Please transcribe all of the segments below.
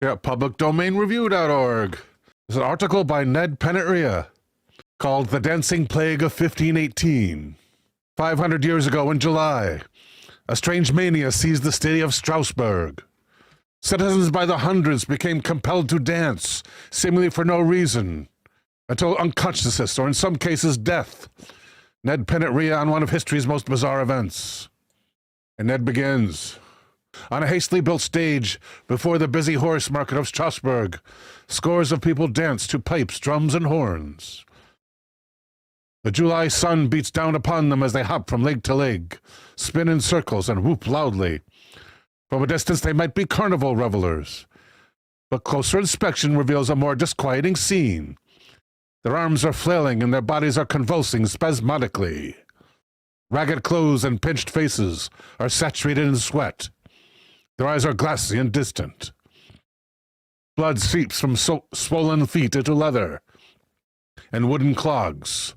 Yeah, publicdomainreview.org. There's an article by Ned Penetria called The Dancing Plague of 1518. 500 years ago in July, a strange mania seized the city of Strasbourg. Citizens by the hundreds became compelled to dance, seemingly for no reason, until unconsciousness, or in some cases death. Ned Penetria on one of history's most bizarre events. And Ned begins. On a hastily built stage before the busy horse market of Strasbourg, scores of people dance to pipes, drums, and horns. The July sun beats down upon them as they hop from leg to leg, spin in circles, and whoop loudly. From a distance they might be carnival revelers, but closer inspection reveals a more disquieting scene. Their arms are flailing and their bodies are convulsing spasmodically. Ragged clothes and pinched faces are saturated in sweat. Their eyes are glassy and distant. Blood seeps from swollen feet into leather and wooden clogs.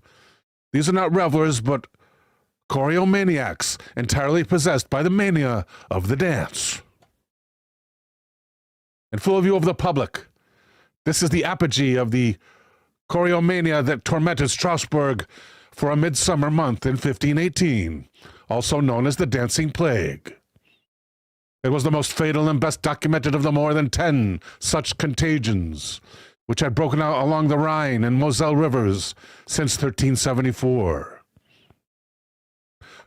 These are not revelers, but choreomaniacs entirely possessed by the mania of the dance. In full view of the public, this is the apogee of the choreomania that tormented Strasbourg for a midsummer month in 1518, also known as the Dancing Plague. It was the most fatal and best documented of the more than 10 such contagions, which had broken out along the Rhine and Moselle rivers since 1374.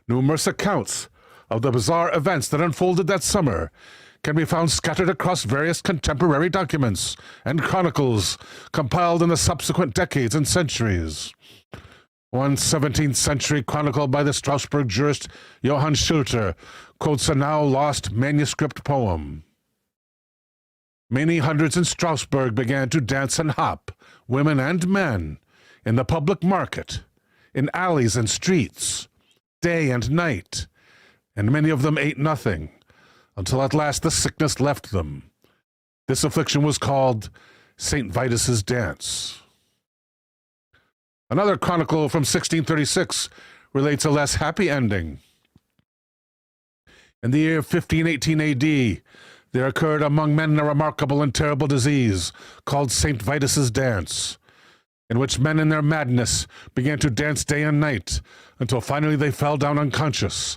Numerous accounts of the bizarre events that unfolded that summer can be found scattered across various contemporary documents and chronicles compiled in the subsequent decades and centuries. One 17th century chronicle by the Strasbourg jurist Johann Schilter quotes a now lost manuscript poem. Many hundreds in Strasbourg began to dance and hop, women and men, in the public market, in alleys and streets, day and night, and many of them ate nothing, until at last the sickness left them. This affliction was called St. Vitus's Dance. Another chronicle from 1636 relates a less happy ending. In the year 1518 AD, there occurred among men a remarkable and terrible disease called St. Vitus's Dance, in which men in their madness began to dance day and night until finally they fell down unconscious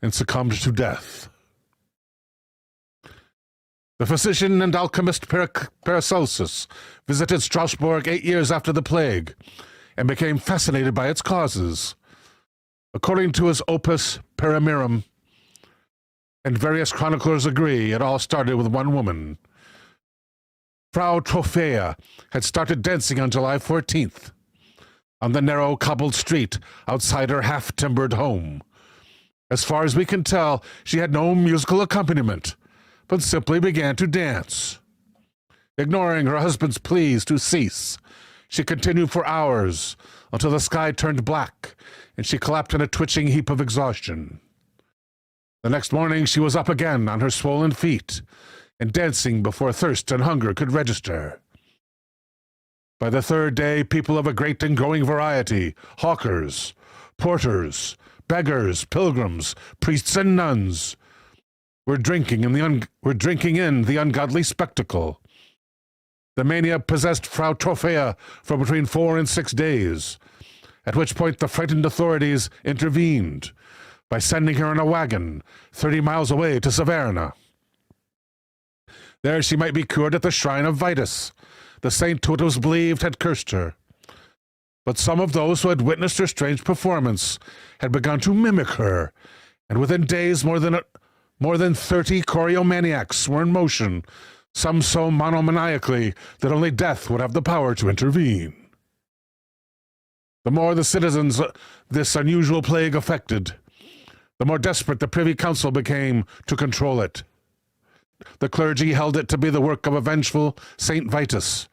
and succumbed to death. The physician and alchemist Paracelsus visited Strasbourg 8 years after the plague and became fascinated by its causes. According to his opus Paramirum, and various chroniclers agree, it all started with one woman. Frau Trophea had started dancing on July 14th on the narrow cobbled street outside her half-timbered home. As far as we can tell, she had no musical accompaniment, but simply began to dance. Ignoring her husband's pleas to cease, she continued for hours until the sky turned black and she collapsed in a twitching heap of exhaustion. The next morning she was up again on her swollen feet and dancing before thirst and hunger could register. By the third day, people of a great and growing variety, hawkers, porters, beggars, pilgrims, priests and nuns, were drinking in the ungodly spectacle. The mania possessed Frau Trophea for between 4 and 6 days, at which point the frightened authorities intervened by sending her in a wagon 30 miles away to Saverne. There she might be cured at the shrine of Vitus, the saint who it was believed had cursed her. But some of those who had witnessed her strange performance had begun to mimic her, and within days more than 30 choreomaniacs were in motion, some so monomaniacally that only death would have the power to intervene. The more the citizens this unusual plague affected, the more desperate the Privy Council became to control it. The clergy held it to be the work of a vengeful St. Vitus,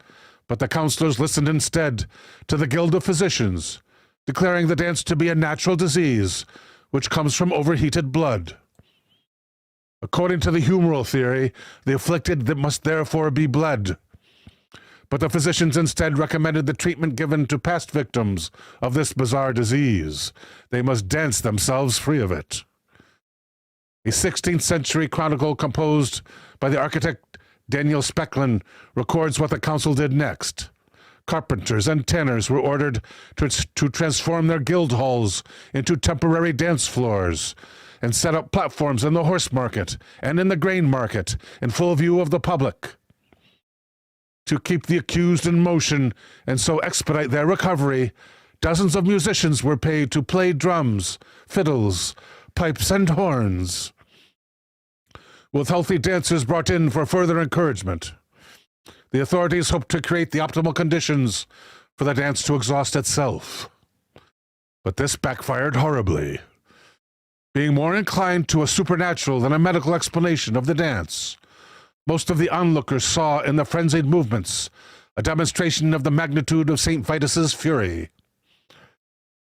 but the councillors listened instead to the Guild of Physicians, declaring the dance to be a natural disease which comes from overheated blood. According to the humoral theory, the afflicted must therefore be bled. But the physicians instead recommended the treatment given to past victims of this bizarre disease. They must dance themselves free of it. A 16th century chronicle composed by the architect Daniel Specklin records what the council did next. Carpenters and tanners were ordered to transform their guild halls into temporary dance floors and set up platforms in the horse market and in the grain market in full view of the public. To keep the accused in motion and so expedite their recovery, dozens of musicians were paid to play drums, fiddles, pipes, and horns, with healthy dancers brought in for further encouragement. The authorities hoped to create the optimal conditions for the dance to exhaust itself. But this backfired horribly. Being more inclined to a supernatural than a medical explanation of the dance, most of the onlookers saw in the frenzied movements a demonstration of the magnitude of St. Vitus's fury.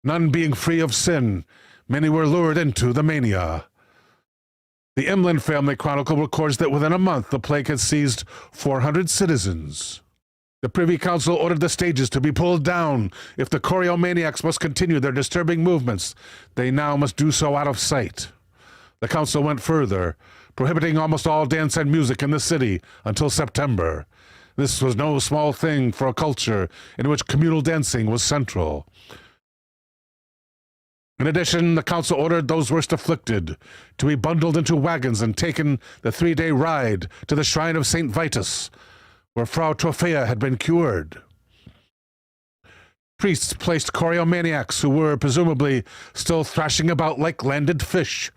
None being free of sin, many were lured into the mania. The Imland Family Chronicle records that within a month the plague had seized 400 citizens. The Privy Council ordered the stages to be pulled down. If the choreomaniacs must continue their disturbing movements, they now must do so out of sight. The council went further, prohibiting almost all dance and music in the city until September. This was no small thing for a culture in which communal dancing was central. In addition, the council ordered those worst afflicted to be bundled into wagons and taken the 3-day ride to the shrine of St. Vitus, where Frau Trophea had been cured. Priests placed choreomaniacs who were presumably still thrashing about like landed fish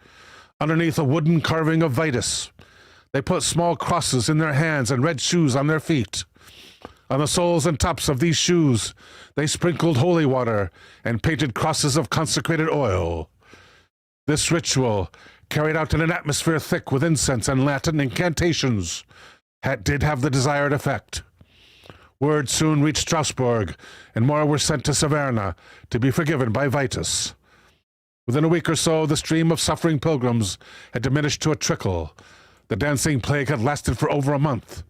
underneath a wooden carving of Vitus. They put small crosses in their hands and red shoes on their feet. On the soles and tops of these shoes, they sprinkled holy water and painted crosses of consecrated oil. This ritual, carried out in an atmosphere thick with incense and Latin incantations, did have the desired effect. Word soon reached Strasbourg, and more were sent to Saverne to be forgiven by Vitus. Within a week or so, the stream of suffering pilgrims had diminished to a trickle. The dancing plague had lasted for over a month,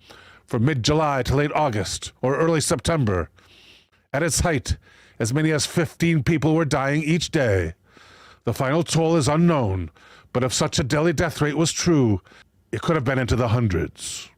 from mid-July to late August or early September. At its height, as many as 15 people were dying each day. The final toll is unknown, but if such a deadly death rate was true, it could have been into the hundreds.